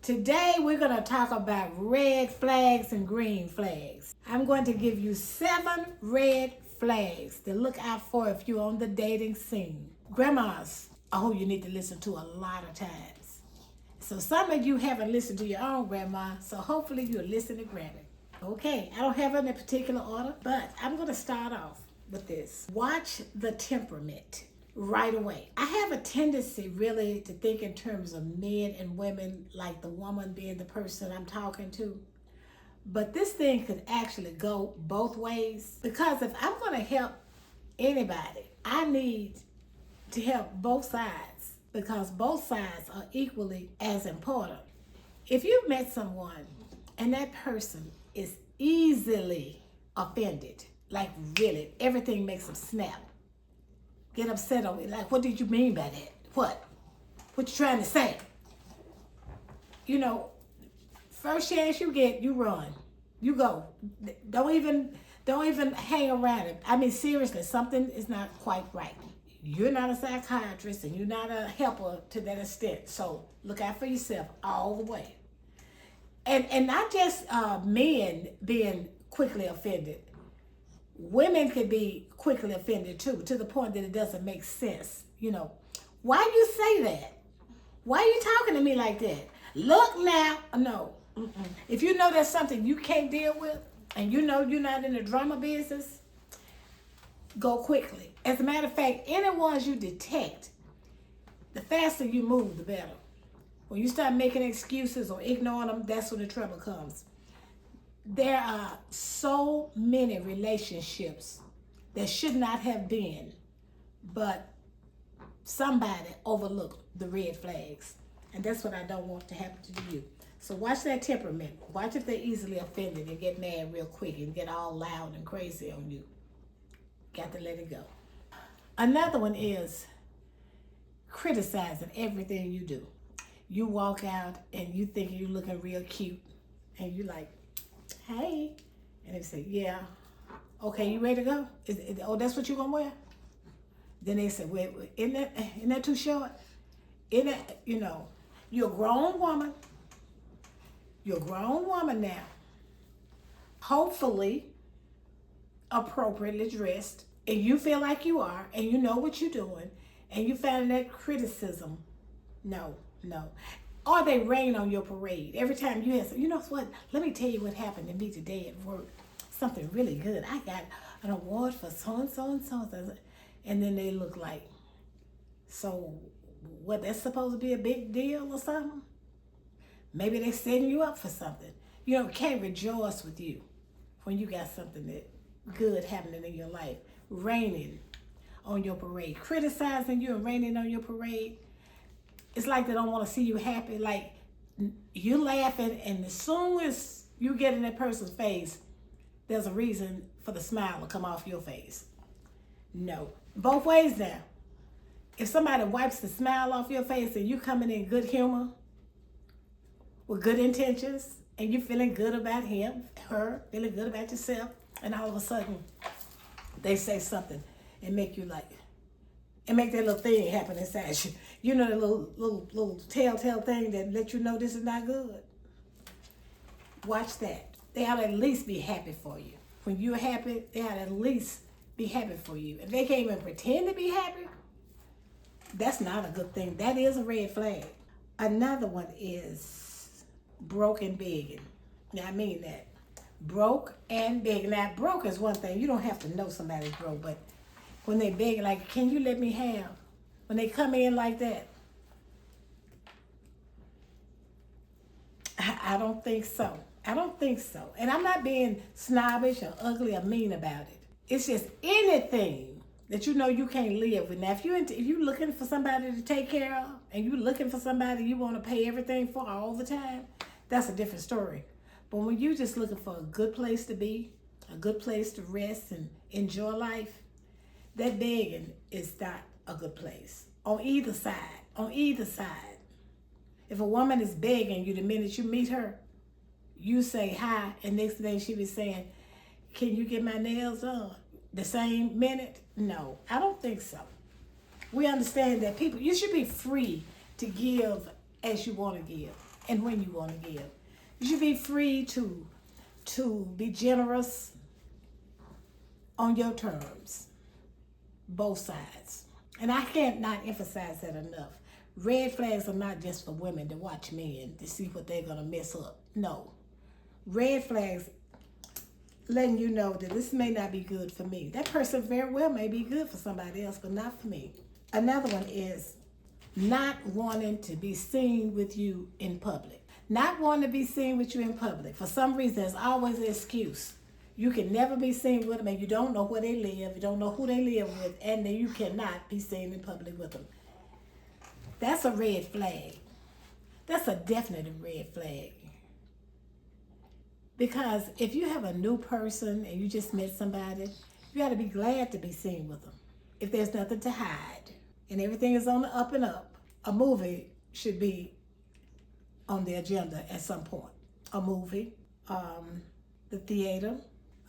Today we're going to talk about red flags and green flags. I'm going to give you 7 red flags to look out for if you're on the dating scene. Grandmas, I hope you need to listen to a lot of times. So some of you haven't listened to your own grandma, so hopefully you'll listen to Grammy. Okay, I don't have it in a particular order, but I'm going to start off with this. Watch the temperament right away. I have a tendency really to think in terms of men and women, like the woman being the person I'm talking to. But this thing could actually go both ways, because if I'm going to help anybody, I need to help both sides, because both sides are equally as important. If you've met someone and that person is easily offended, like really everything makes them snap, get upset on it, like, what did you mean by that? What you trying to say? You know, first chance you get, you run, you go. Don't even hang around it. I mean, seriously, something is not quite right. You're not a psychiatrist and you're not a helper to that extent. So look out for yourself all the way. And not just men being quickly offended. Women could be quickly offended too, to the point that it doesn't make sense. You know, why you say that? Why are you talking to me like that? Look now, no. If you know that's something you can't deal with, and you know you're not in the drama business, go quickly. As a matter of fact, any ones you detect, the faster you move, the better. When you start making excuses or ignoring them, that's when the trouble comes. There are so many relationships that should not have been, but somebody overlooked the red flags. And that's what I don't want to happen to you. So watch that temperament. Watch if they're easily offended and get mad real quick and get all loud and crazy on you. Got to let it go. Another one is criticizing everything you do. You walk out and you think you're looking real cute and you like, hey, and they say, yeah, okay, you ready to go? Oh, that's what you're gonna wear? Then they say, wait, isn't that too short? Isn't that, you know, you're a grown woman. You're a grown woman now. Hopefully, appropriately dressed, and you feel like you are, and you know what you're doing, and you find that criticism, no. Or they rain on your parade. Every time you have, you know what, let me tell you what happened to me today at work. Something really good. I got an award for so-and-so and so-and-so. And then they look like, so what, that's supposed to be a big deal or something? Maybe they're setting you up for something. You know, can't rejoice with you when you got something that good happening in your life. Raining on your parade. Criticizing you and raining on your parade. It's like they don't want to see you happy. Like, you're laughing, and as soon as you get in that person's face, there's a reason for the smile to come off your face. No. Both ways now. If somebody wipes the smile off your face and you coming in good humor, with good intentions, and you feeling good about him, her, feeling good about yourself, and all of a sudden, they say something and make you like, and make that little thing happen inside you. You know, the little telltale thing that let you know this is not good. Watch that. They ought to at least be happy for you. When you're happy, they ought to at least be happy for you. If they can't even pretend to be happy, that's not a good thing. That is a red flag. Another one is broke and begging. Now, I mean that. Broke and begging. Now, broke is one thing. You don't have to know somebody's broke, but when they beg, like, can you let me have? When they come in like that, I don't think so. I don't think so. And I'm not being snobbish or ugly or mean about it. It's just anything that you know you can't live with. Now, if you're looking for somebody to take care of, and you're looking for somebody you want to pay everything for all the time, that's a different story. But when you're just looking for a good place to be, a good place to rest and enjoy life, that begging is not a good place. On either side. If a woman is begging you the minute you meet her, you say hi, and next thing she be saying, can you get my nails done? The same minute? No, I don't think so. We understand that you should be free to give as you want to give. and when you want to give. You should be free to be generous on your terms, both sides. And I can't not emphasize that enough. Red flags are not just for women to watch men to see what they're going to mess up. No. Red flags letting you know that this may not be good for me. That person very well may be good for somebody else, but not for me. Another one is not wanting to be seen with you in public. Not wanting to be seen with you in public. For some reason, there's always an excuse. You can never be seen with them, and you don't know where they live, you don't know who they live with, and then you cannot be seen in public with them. That's a red flag. That's a definite red flag. Because if you have a new person and you just met somebody, you got to be glad to be seen with them. If there's nothing to hide and everything is on the up and up, a movie should be on the agenda at some point. A movie, the theater,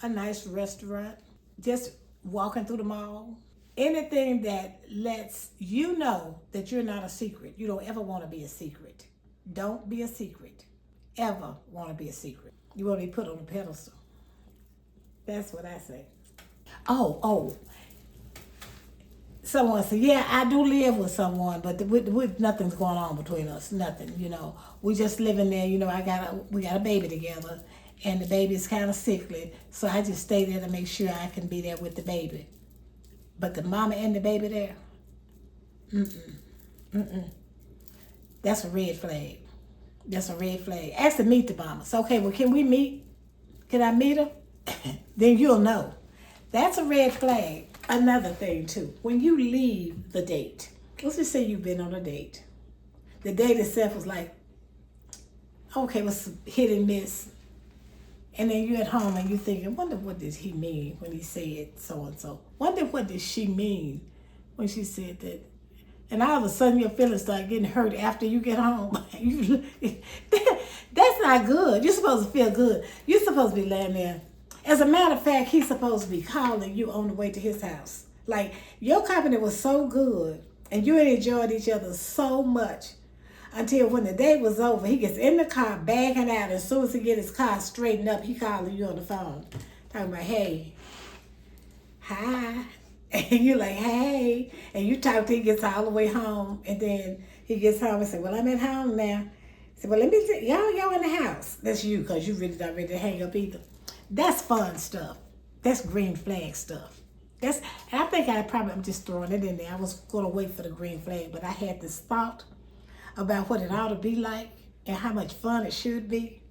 a nice restaurant, just walking through the mall. Anything that lets you know that you're not a secret. You don't ever want to be a secret. Don't be a secret. Ever want to be a secret. You want to be put on a pedestal. That's what I say. Oh. Someone said, yeah, I do live with someone, but with nothing's going on between us. Nothing, We just living there, we got a baby together, and the baby is kind of sickly, so I just stay there to make sure I can be there with the baby. But the mama and the baby there, that's a red flag. That's a red flag. Ask to meet the mama. So, okay, well, can we meet? Can I meet her? Then you'll know. That's a red flag. Another thing, too. When you leave the date, let's just say you've been on a date. The date itself was like, okay, it was hit and miss. And then you're at home and you're thinking, wonder what did he mean when he said so-and-so? Wonder what did she mean when she said that? And all of a sudden your feelings start getting hurt after you get home. That's not good. You're supposed to feel good. You're supposed to be laying there. As a matter of fact, he's supposed to be calling you on the way to his house. Like, your company was so good and you had enjoyed each other so much until when the day was over, he gets in the car, bagging out. As soon as he gets his car straightened up, he calling you on the phone. Talking about, hey, hi. And you're like, hey. And you talk till he gets all the way home. And then he gets home and say, well, I'm at home now. He said, well, let me see. Y'all in the house. That's you, because you really not ready to hang up either. That's fun stuff. That's green flag stuff. And I think I'm just throwing it in there. I was going to wait for the green flag, but I had this thought about what it ought to be like and how much fun it should be.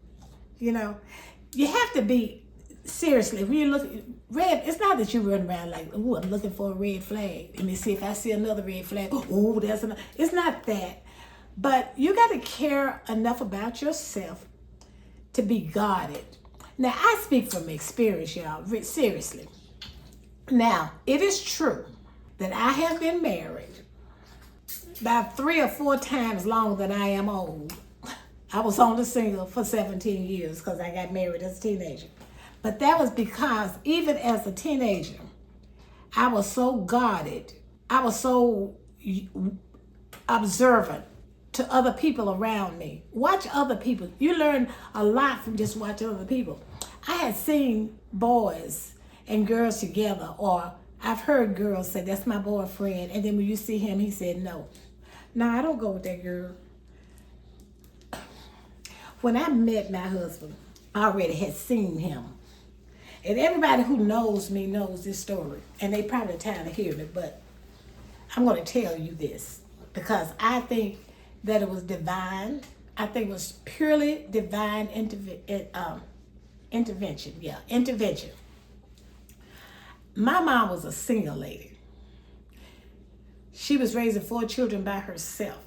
You have to be, seriously, when you look at red, it's not that you run around like, oh, I'm looking for a red flag. Let me see if I see another red flag. Oh, there's another. It's not that. But you got to care enough about yourself to be guarded. Now, I speak from experience, y'all, seriously. Now, it is true that I have been married about 3 or 4 times longer than I am old. I was only single for 17 years because I got married as a teenager. But that was because even as a teenager, I was so guarded. I was so observant to other people around me. Watch other people. You learn a lot from just watching other people. I had seen boys and girls together, or I've heard girls say, that's my boyfriend. And then when you see him, he said, no. No, I don't go with that girl. When I met my husband, I already had seen him. And everybody who knows me knows this story. And they probably tired of hearing it, but I'm going to tell you this. Because I think that it was divine. I think it was purely divine intervention. Yeah, intervention. My mom was a single lady. She was raising 4 children by herself.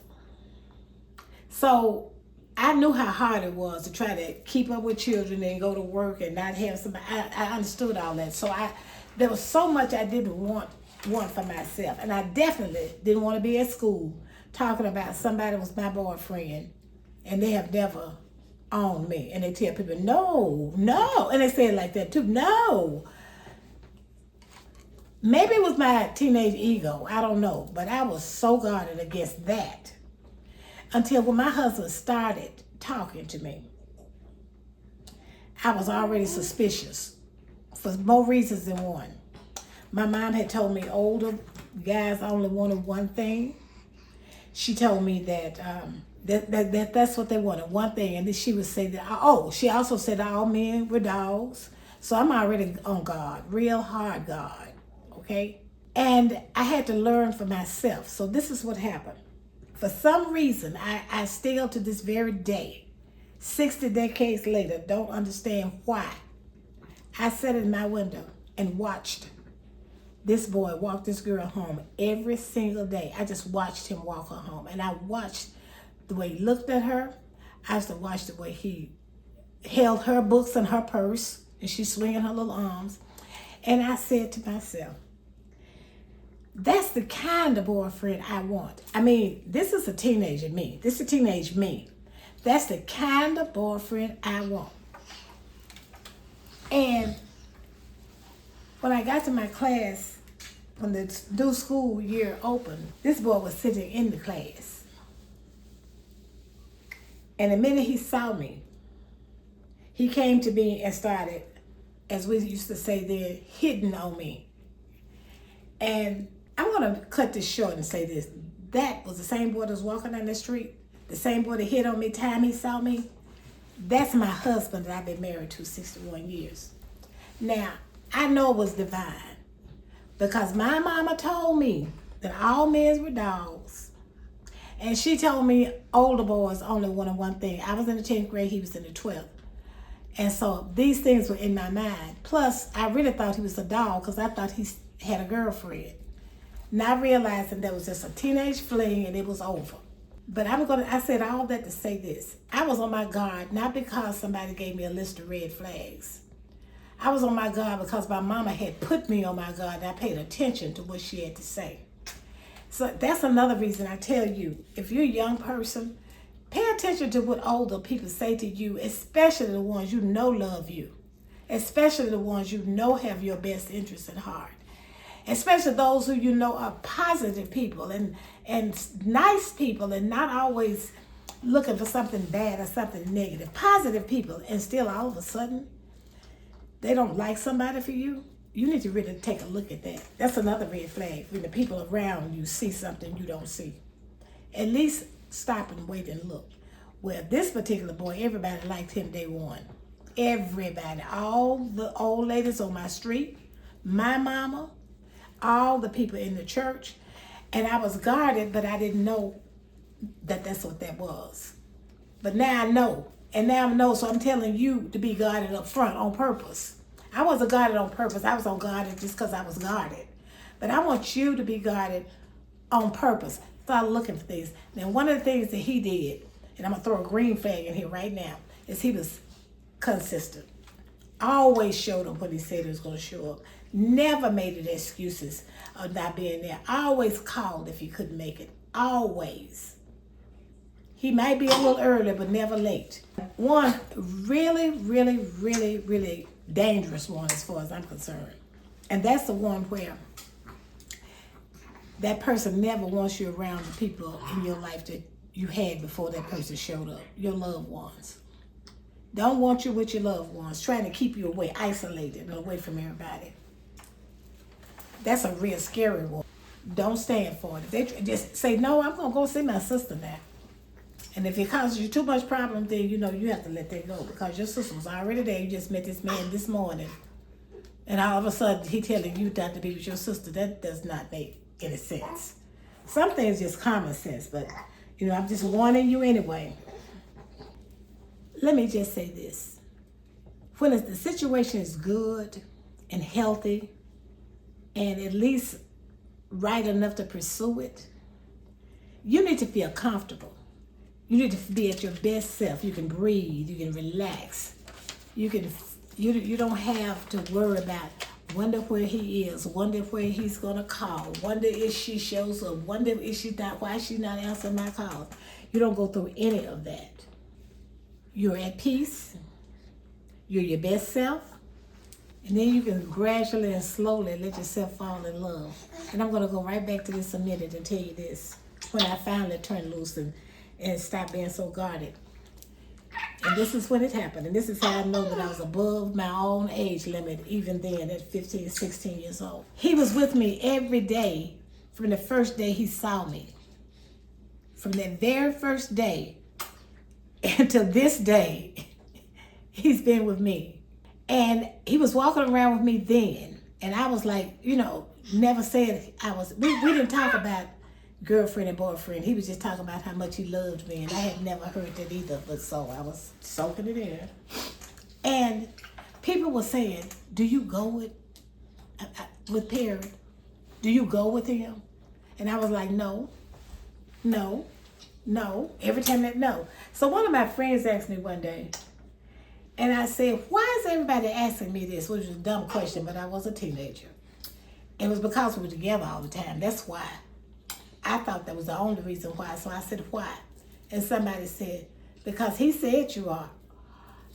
So I knew how hard it was to try to keep up with children and go to work and not have somebody. I understood all that. So there was so much I didn't want for myself. And I definitely didn't want to be at school talking about somebody was my boyfriend and they have never owned me. And they tell people, no. And they say it like that too, no. Maybe it was my teenage ego, I don't know. But I was so guarded against that. Until when my husband started talking to me. I was already suspicious for more reasons than one. My mom had told me older guys only wanted one thing. She told me that that's what they wanted, one thing. And then she would say that, oh, she also said all men were dogs. So I'm already on guard, real hard guard, okay? And I had to learn for myself. So this is what happened. For some reason, I still to this very day, 60 decades later, don't understand why. I sat in my window and watched this boy walk this girl home every single day. I just watched him walk her home. And I watched the way he looked at her. I used to watch the way he held her books in her purse and she's swinging her little arms. And I said to myself, that's the kind of boyfriend I want. I mean, this is a teenager me. This is a teenage me. That's the kind of boyfriend I want. And when I got to my class, when the new school year opened, this boy was sitting in the class. And the minute he saw me, he came to me and started, as we used to say then, hitting on me. And I'm going to cut this short and say this. That was the same boy that was walking down the street, the same boy that hit on me time he saw me. That's my husband that I've been married to 61 years. Now, I know it was divine because my mama told me that all men were dogs. And she told me older boys only wanted one thing. I was in the 10th grade, he was in the 12th. And so these things were in my mind. Plus, I really thought he was a dog because I thought he had a girlfriend. Not realizing that was just a teenage fling and it was over. But I said all that to say this. I was on my guard, not because somebody gave me a list of red flags. I was on my guard because my mama had put me on my guard and I paid attention to what she had to say. So that's another reason I tell you, if you're a young person, pay attention to what older people say to you, especially the ones you know love you, especially the ones you know have your best interests at heart, especially those who you know are positive people and nice people and not always looking for something bad or something negative. Positive people, and still all of a sudden, they don't like somebody for you. You need to really take a look at that. That's another red flag when the people around you see something you don't see. At least stop and wait and look. Well, this particular boy, everybody liked him day one. Everybody, all the old ladies on my street, my mama, all the people in the church. And I was guarded, but I didn't know that that's what that was. But now I know. And now I know, so I'm telling you to be guarded up front on purpose. I wasn't guarded on purpose. I was on guarded just because I was guarded. But I want you to be guarded on purpose. Start looking for things. Now, one of the things that he did, and I'm going to throw a green flag in here right now, is he was consistent. Always showed up when he said he was going to show up. Never made it excuses of not being there. Always called if he couldn't make it. Always. He might be a little early, but never late. One really, really, really, really dangerous one as far as I'm concerned. And that's the one where that person never wants you around the people in your life that you had before that person showed up, your loved ones. Don't want you with your loved ones, trying to keep you away, isolated and away from everybody. That's a real scary one. Don't stand for it. If they just say, no, I'm going to go see my sister now. And if it causes you too much problem, then you know you have to let that go because your sister was already there. You just met this man this morning. And all of a sudden, he telling you not to be with your sister. That does not make any sense. Some things just common sense, but, you know, I'm just warning you anyway. Let me just say this. When the situation is good and healthy and at least right enough to pursue it, you need to feel comfortable. You need to be at your best self. You can breathe. You can relax. You don't have to worry about wonder where he is, wonder where he's gonna call, wonder if she shows up, wonder if she's not, why she's not answering my calls. You don't go through any of that. You're at peace. You're your best self. And then you can gradually and slowly let yourself fall in love. And I'm gonna go right back to this a minute and tell you this. When I finally turned loose and stop being so guarded. this is when it happened. And this is how I know that I was above my own age limit, even then at 15, 16 years old. He was with me every day from the first day he saw me. From that very first day until this day, he's been with me. And he was walking around with me then. And I was like, you know, never said we didn't talk about girlfriend and boyfriend. He was just talking about how much he loved me. And I had never heard that either. But so I was soaking it in. And people were saying, do you go with Perry? Do you go with him? And I was like, no. Every time that no. So one of my friends asked me one day, and I said, why is everybody asking me this? Which was a dumb question, but I was a teenager. It was because we were together all the time. That's why. I thought that was the only reason why. So I said, why? And somebody said, because he said you are.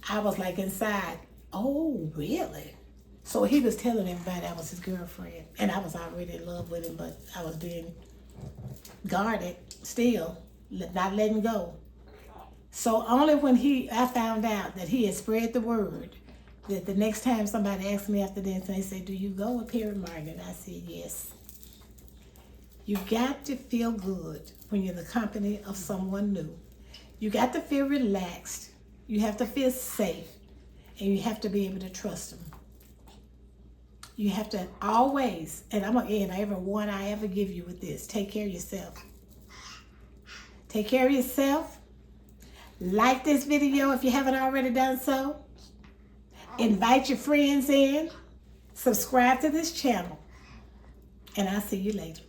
I was like inside, oh, really? So he was telling everybody I was his girlfriend. And I was already in love with him, but I was being guarded still, not letting go. So only when I found out that he had spread the word, that the next time somebody asked me after this, and they said, do you go with Perry Martin? I said, yes. You got to feel good when you're in the company of someone new. You got to feel relaxed. You have to feel safe. And you have to be able to trust them. You have to always, and I'm going to end every one I ever give you with this, take care of yourself. Take care of yourself. Like this video if you haven't already done so. Invite your friends in. Subscribe to this channel. And I'll see you later.